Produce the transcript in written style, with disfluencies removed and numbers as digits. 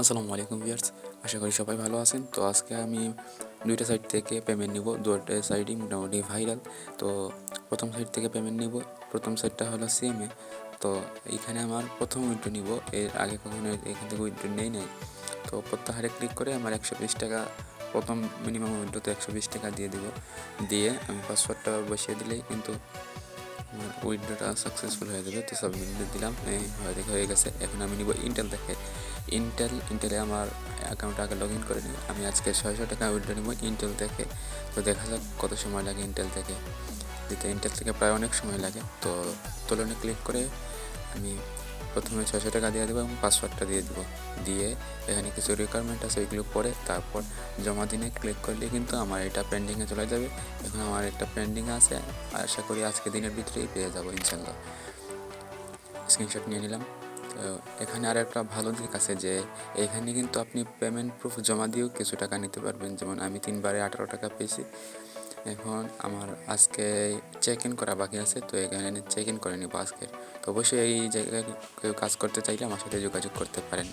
আসসালামু আলাইকুম ভিউয়ার্স, আশা করি সবাই ভালো আছেন। তো আজকে আমি দুইটা সাইট থেকে পেমেন্ট নিব। দুইটা সাইটই মোটামুটি ভাইরাল। তো প্রথম সাইট থেকে পেমেন্ট নিব। প্রথম সাইটটা হলো সিএমএ। তো এইখানে আমার প্রথম উইথড্র নিব, এর আগে কখনো এখান থেকে উইথড্র নেই নাই। তো প্রত্যাহারে ক্লিক করে আমার 120 টাকা প্রথম মিনিমাম উইথড্রোতে 120 টাকা দিয়ে দিব। দিয়ে আমি পাসওয়ার্ডটা বসিয়ে দিলেই কিন্তু আমার উইথড্রটা সাকসেসফুল হয়ে যাবে। তো সাবমিট দিলাম, এই হয়ে গেছে। এখন আমি নিব ইন্টেল থেকে। ইন্টেলে আমার অ্যাকাউন্টটা আগে লগ ইন করে নিই। আমি আজকে 600 টাকা উইথড্র নিব ইন্টেল থেকে। তো দেখা যাক কত সময় লাগে ইন্টেল থেকে দিতে। ইন্টেল থেকে প্রায় অনেক সময় লাগে। তো তুলনায় ক্লিক করে আমি প্রথমে 600 টাকা দিয়ে দেবো এবং পাসওয়ার্ডটা দিয়ে দেবো। দিয়ে এখানে কিছু রিকোয়ারমেন্ট আছে, ওইগুলো পরে তারপর জমা দিনে ক্লিক করলে কিন্তু আমার এটা পেন্ডিংয়ে চলে যাবে। এখন আমার একটা পেন্ডিং আছে, আশা করি আজকে দিনের ভিতরেই পেয়ে যাবো ইনশাল্লাহ। স্ক্রিনশট নিয়ে নিলাম। তো এখানে আর একটা ভালো দিক আছে যে এখানে কিন্তু আপনি পেমেন্ট প্রুফ জমা দিয়েও কিছু টাকা নিতে পারবেন। যেমন আমি 3বারে 18 টাকা পেয়েছি। এখন আমার আজকে চেক ইন করা বাকি আছে, তো এখানে চেক ইন করে নিব আজকের। তো অবশ্যই এই জায়গায় কেউ কাজ করতে চাইলে আমার সাথে যোগাযোগ করতে পারেন।